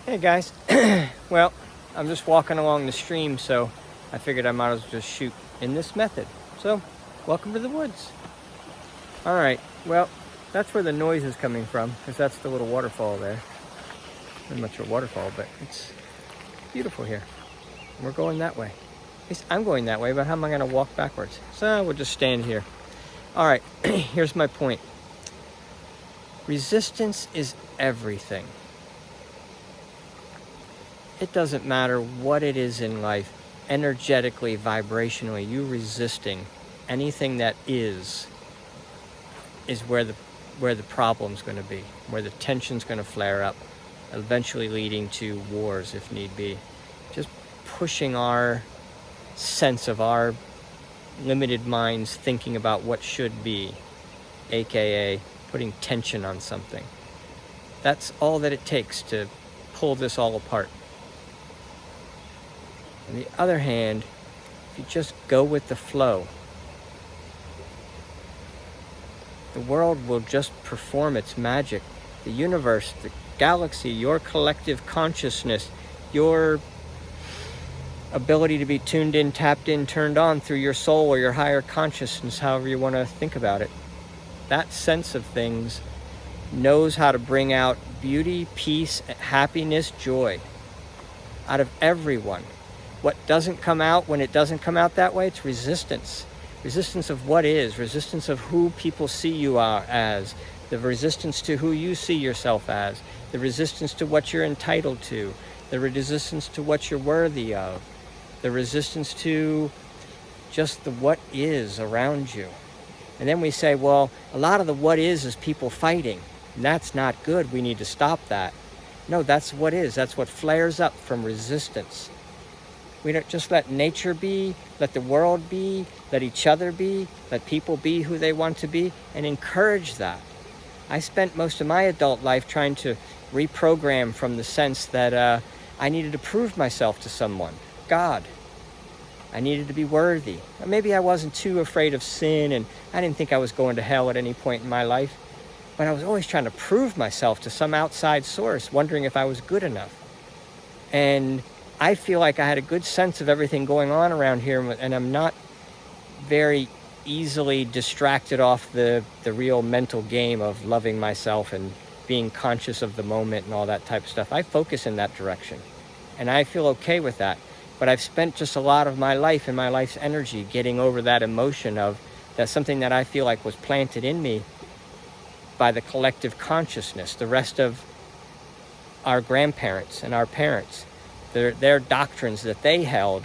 Hey guys, well, I'm just walking along the stream, so I figured I might as well just shoot in this method. So, welcome to the woods. All right, well, that's where the noise is coming from, because that's the little waterfall there. Not much of a waterfall, but it's beautiful here. We're going that way. At least I'm going that way, but how am I going to walk backwards? So we'll just stand here. All right, here's my point. Resistance is everything. It doesn't matter what it is in life, energetically, vibrationally, you resisting anything that is where the problem's going to be, where the tension's going to flare up, eventually leading to wars if need be. Just pushing our sense of our limited minds thinking about what should be, aka putting tension on something. That's all that it takes to pull this all apart. On the other hand, if you just go with the flow, the world will just perform its magic. The universe, the galaxy, your collective consciousness, your ability to be tuned in, tapped in, turned on through your soul or your higher consciousness, however you want to think about it. That sense of things knows how to bring out beauty, peace, happiness, joy out of everyone. What doesn't come out when it doesn't come out that way, it's resistance. Resistance of what is, resistance of who people see you as, the resistance to who you see yourself as, the resistance to what you're entitled to, the resistance to what you're worthy of, the resistance to just the what is around you. And then we say, well, a lot of the what is people fighting. And that's not good. We need to stop that. No, that's what is. That's what flares up from resistance. We don't just let nature be, let the world be, let each other be, let people be who they want to be, and encourage that. I spent most of my adult life trying to reprogram from the sense that I needed to prove myself to someone, God. I needed to be worthy. Or maybe I wasn't too afraid of sin, and I didn't think I was going to hell at any point in my life, but I was always trying to prove myself to some outside source, wondering if I was good enough. And I feel like I had a good sense of everything going on around here, and I'm not very easily distracted off the real mental game of loving myself and being conscious of the moment and all that type of stuff. I focus in that direction, and I feel okay with that. But I've spent just a lot of my life and my life's energy getting over that emotion of that's something that I feel like was planted in me by the collective consciousness, the rest of our grandparents and our parents. Their doctrines that they held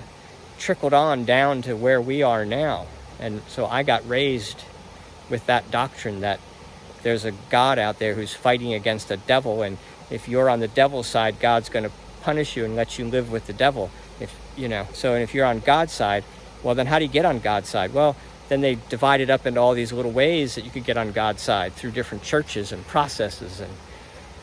trickled on down to where we are now. And so I got raised with that doctrine that there's a God out there who's fighting against a devil, and if you're on the devil's side, God's going to punish you and let you live with the devil. And if you're on God's side, well, then how do you get on God's side? Well, then they divided up into all these little ways that you could get on God's side through different churches and processes,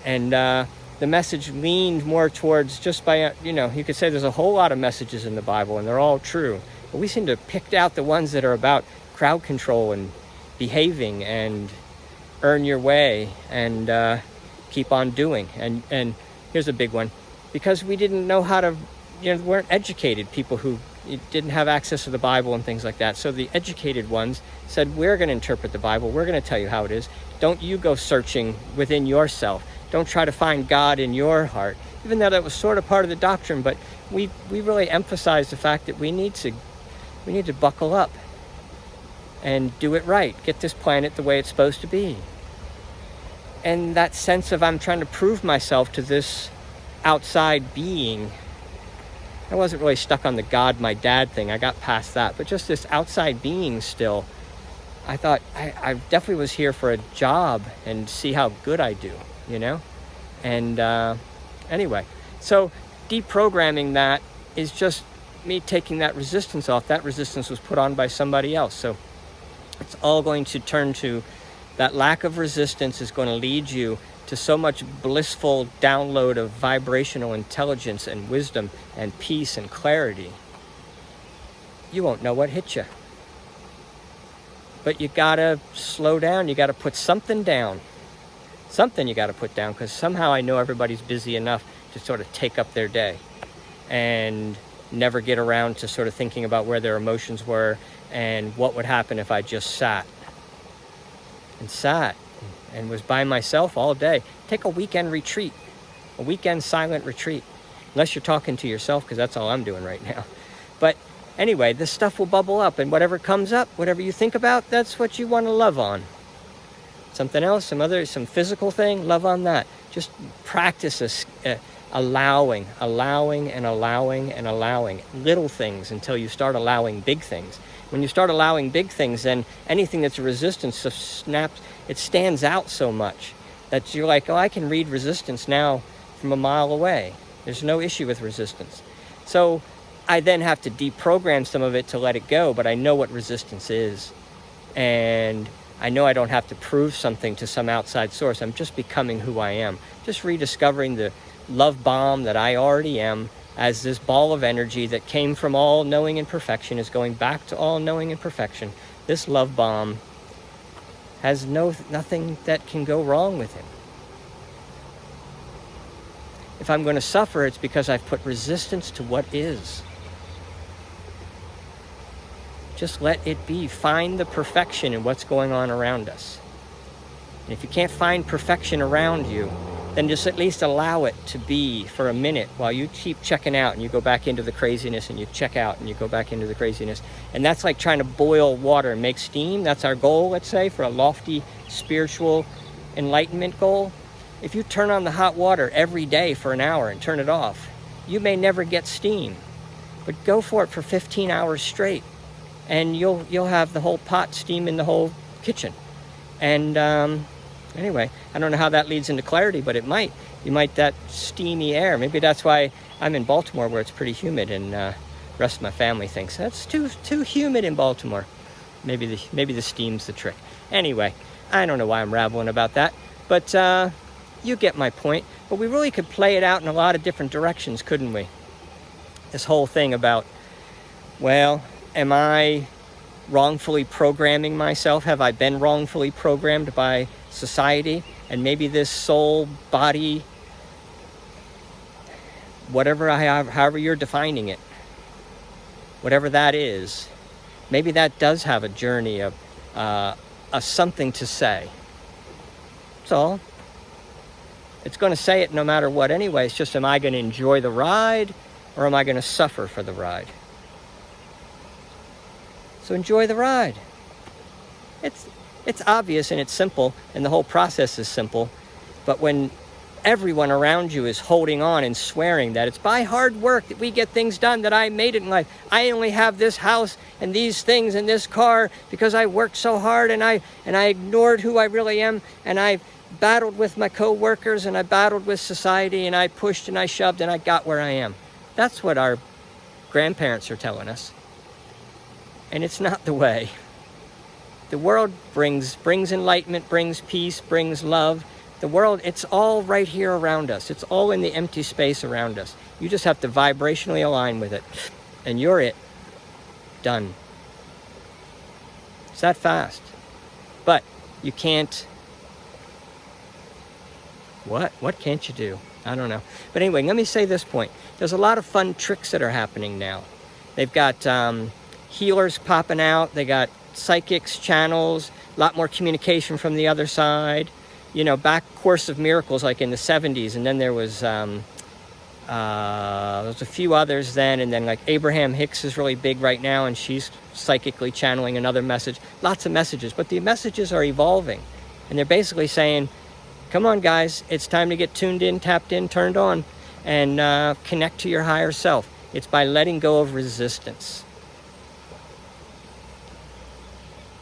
and the message leaned more towards just by, you could say there's a whole lot of messages in the Bible and they're all true. But we seem to have picked out the ones that are about crowd control and behaving and earn your way and keep on doing. And here's a big one. Because we didn't know how to, weren't educated, people who didn't have access to the Bible and things like that. So the educated ones said, we're going to interpret the Bible. We're going to tell you how it is. Don't you go searching within yourself. Don't try to find God in your heart, even though that was sort of part of the doctrine. But we really emphasized the fact that we need to buckle up and do it right, get this planet the way it's supposed to be. And that sense of I'm trying to prove myself to this outside being. I wasn't really stuck on the God, my dad thing. I got past that. But just this outside being still, I thought I definitely was here for a job and see how good I do. And anyway, so deprogramming that is just me taking that resistance off. That resistance was put on by somebody else. So it's all going to turn to that lack of resistance is going to lead you to so much blissful download of vibrational intelligence and wisdom and peace and clarity. You won't know what hit you. But you gotta slow down. You gotta put something down. Something you got to put down, because somehow I know everybody's busy enough to sort of take up their day and never get around to sort of thinking about where their emotions were and what would happen if I just sat and was by myself all day. Take a weekend retreat, a weekend silent retreat, unless you're talking to yourself, because that's all I'm doing right now. But anyway, this stuff will bubble up, and whatever comes up, whatever you think about, that's what you want to love on. Something else, some physical thing, love on that. Just practice allowing little things until you start allowing big things. When you start allowing big things, then anything that's a resistance it stands out so much that you're like, oh, I can read resistance now from a mile away. There's no issue with resistance. So I then have to deprogram some of it to let it go, but I know what resistance is. And I know I don't have to prove something to some outside source. I'm just becoming who I am. Just rediscovering the love bomb that I already am, as this ball of energy that came from all knowing and perfection is going back to all knowing and perfection. This love bomb has nothing that can go wrong with him. If I'm going to suffer, it's because I've put resistance to what is. Just let it be. Find the perfection in what's going on around us. And if you can't find perfection around you, then just at least allow it to be for a minute while you keep checking out and you go back into the craziness and you check out and you go back into the craziness. And that's like trying to boil water and make steam. That's our goal, let's say, for a lofty spiritual enlightenment goal. If you turn on the hot water every day for an hour and turn it off, you may never get steam. But go for it for 15 hours straight, and you'll have the whole pot steam in the whole kitchen. And anyway, I don't know how that leads into clarity, but it might. You might, that steamy air. Maybe that's why I'm in Baltimore, where it's pretty humid, and the rest of my family thinks that's too humid in Baltimore. Maybe the steam's the trick. Anyway, I don't know why I'm rambling about that, but you get my point. But we really could play it out in a lot of different directions, couldn't we? This whole thing about, well, am I wrongfully programming myself? Have I been wrongfully programmed by society? And maybe this soul, body, whatever however you're defining it, whatever that is, maybe that does have a journey of something to say. That's all. It's going to say it no matter what anyway. It's just, am I going to enjoy the ride, or am I going to suffer for the ride? So enjoy the ride. It's obvious and it's simple, and the whole process is simple. But when everyone around you is holding on and swearing that it's by hard work that we get things done, that I made it in life. I only have this house and these things and this car because I worked so hard, and I ignored who I really am, and I battled with my co-workers, and I battled with society, and I pushed and I shoved, and I got where I am. That's what our grandparents are telling us. And it's not the way. The world brings enlightenment, brings peace, brings love. The world, it's all right here around us. It's all in the empty space around us. You just have to vibrationally align with it, and you're it. Done. It's that fast. But you can't. What can't you do? I don't know. But anyway, let me say this point. There's a lot of fun tricks that are happening now. They've got healers popping out. They got psychics, channels, a lot more communication from the other side. You know, back Course of Miracles, like in the 70s, and then there was a few others then, and then like Abraham Hicks is really big right now, and she's psychically channeling another message. Lots of messages, but the messages are evolving, and they're basically saying, come on guys, it's time to get tuned in, tapped in, turned on, and connect to your higher self. It's by letting go of resistance.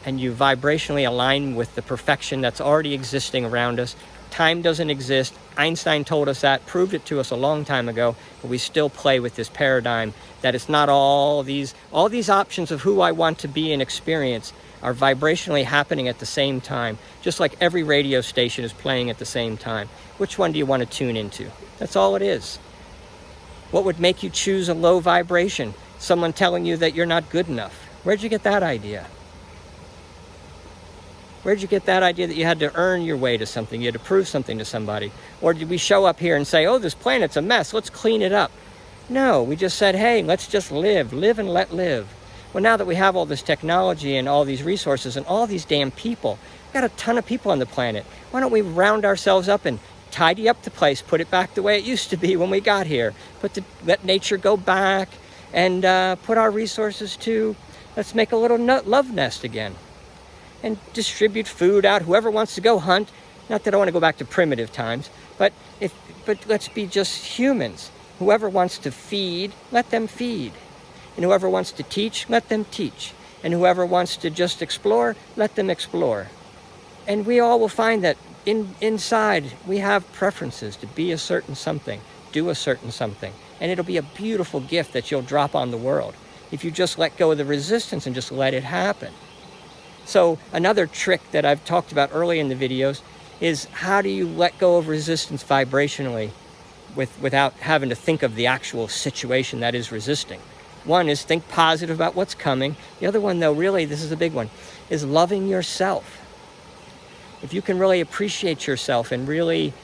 And you vibrationally align with the perfection that's already existing around us. Time doesn't exist. Einstein told us that, proved it to us a long time ago, but we still play with this paradigm that it's not all these options of who I want to be and experience are vibrationally happening at the same time, just like every radio station is playing at the same time. Which one do you want to tune into? That's all it is. What would make you choose a low vibration? Someone telling you that you're not good enough. Where'd you get that idea? Where'd you get that idea that you had to earn your way to something? You had to prove something to somebody? Or did we show up here and say, oh, this planet's a mess, let's clean it up? No, we just said, hey, let's just live and let live. Well, now that we have all this technology and all these resources and all these damn people, we've got a ton of people on the planet. Why don't we round ourselves up and tidy up the place, put it back the way it used to be when we got here, let nature go back, and put our resources to, let's make a little love nest again, and distribute food out. Whoever wants to go hunt, not that I want to go back to primitive times, but let's be just humans. Whoever wants to feed, let them feed. And whoever wants to teach, let them teach. And whoever wants to just explore, let them explore. And we all will find that inside we have preferences to be a certain something, do a certain something. And it'll be a beautiful gift that you'll drop on the world if you just let go of the resistance and just let it happen. So another trick that I've talked about early in the videos is, how do you let go of resistance vibrationally without having to think of the actual situation that is resisting? One is think positive about what's coming. The other one, though, really, this is a big one, is loving yourself. If you can really appreciate yourself and really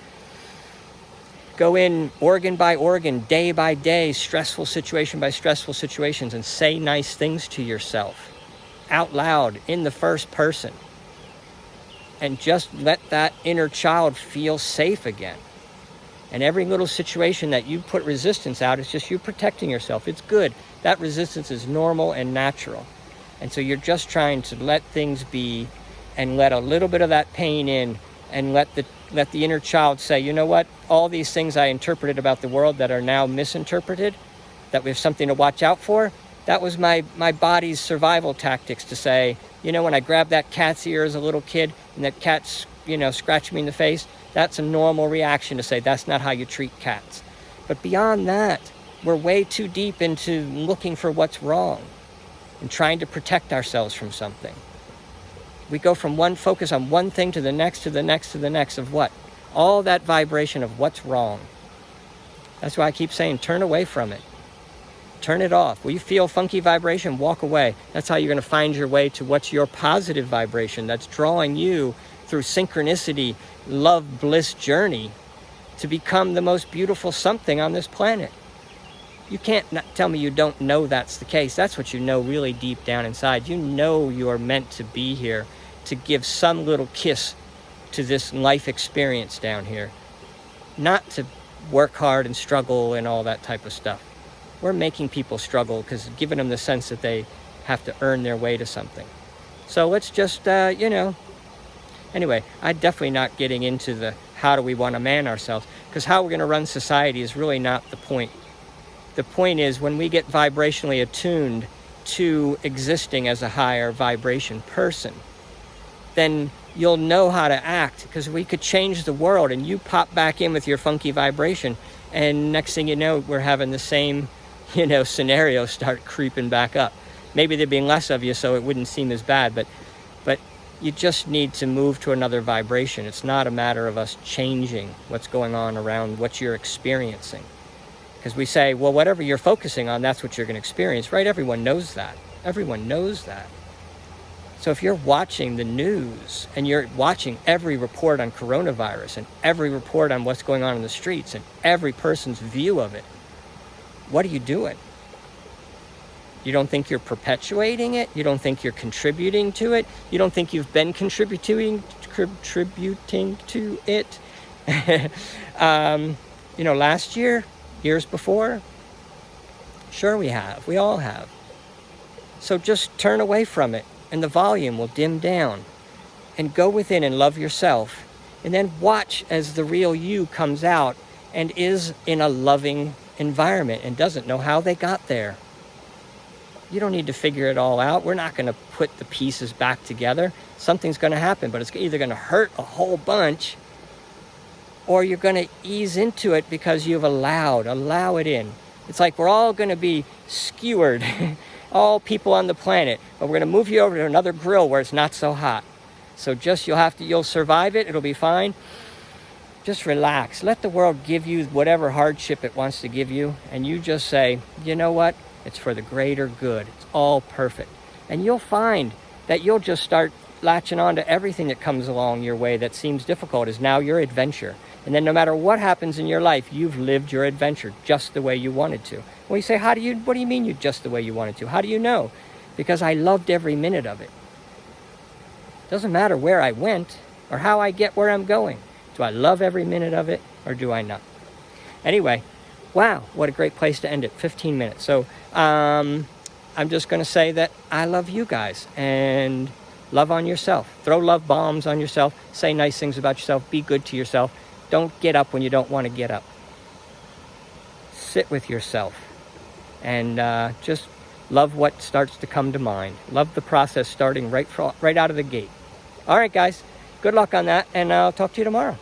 go in organ by organ, day by day, stressful situation by stressful situations, and say nice things to yourself out loud in the first person, and just let that inner child feel safe again. And every little situation that you put resistance out, it's just you protecting yourself. It's good. That resistance is normal and natural. And so you're just trying to let things be and let a little bit of that pain in, and let the inner child say, you know what, all these things I interpreted about the world that are now misinterpreted, that we have something to watch out for, that was my body's survival tactics to say, you know, when I grabbed that cat's ear as a little kid and that cat, scratched me in the face, that's a normal reaction to say that's not how you treat cats. But beyond that, we're way too deep into looking for what's wrong and trying to protect ourselves from something. We go from one focus on one thing to the next, to the next, to the next of what? All that vibration of what's wrong. That's why I keep saying, turn away from it. Turn it off. When you feel funky vibration, walk away. That's how you're going to find your way to what's your positive vibration that's drawing you through synchronicity, love, bliss journey to become the most beautiful something on this planet. You can't tell me you don't know that's the case. That's what you know really deep down inside. You know you're meant to be here to give some little kiss to this life experience down here. Not to work hard and struggle and all that type of stuff. We're making people struggle because giving them the sense that they have to earn their way to something. So let's just, Anyway, I'm definitely not getting into the how do we want to man ourselves, because how we're going to run society is really not the point. The point is, when we get vibrationally attuned to existing as a higher vibration person, then you'll know how to act, because we could change the world and you pop back in with your funky vibration, and next thing you know, we're having the same, scenario start creeping back up. Maybe there'd be less of you, so it wouldn't seem as bad, but you just need to move to another vibration. It's not a matter of us changing what's going on around what you're experiencing. Because we say, well, whatever you're focusing on, that's what you're going to experience, right? Everyone knows that. Everyone knows that. So if you're watching the news and you're watching every report on coronavirus and every report on what's going on in the streets and every person's view of it, what are you doing? You don't think you're perpetuating it? You don't think you're contributing to it? You don't think you've been contributing to it? Last year, years before? Sure we have. We all have. So just turn away from it and the volume will dim down, and go within and love yourself, and then watch as the real you comes out and is in a loving environment and doesn't know how they got there. You don't need to figure it all out. We're not going to put the pieces back together. Something's going to happen, but it's either going to hurt a whole bunch, or you're going to ease into it because you've allow it in. It's like we're all going to be skewered, all people on the planet, but we're going to move you over to another grill where it's not so hot. So you'll survive it. It'll be fine. Just relax. Let the world give you whatever hardship it wants to give you, and you just say, you know what? It's for the greater good. It's all perfect. And you'll find that you'll just start latching on to everything that comes along your way that seems difficult is now your adventure. And then no matter what happens in your life, you've lived your adventure just the way you wanted to. Well, you say, what do you mean you just the way you wanted to? How do you know? Because I loved every minute of it. Doesn't matter where I went or how I get where I'm going. Do I love every minute of it or do I not? Anyway, wow, what a great place to end it, 15 minutes. So I'm just going to say that I love you guys, and love on yourself. Throw love bombs on yourself. Say nice things about yourself. Be good to yourself. Don't get up when you don't want to get up. Sit with yourself and just love what starts to come to mind. Love the process starting right out of the gate. All right, guys. Good luck on that, and I'll talk to you tomorrow.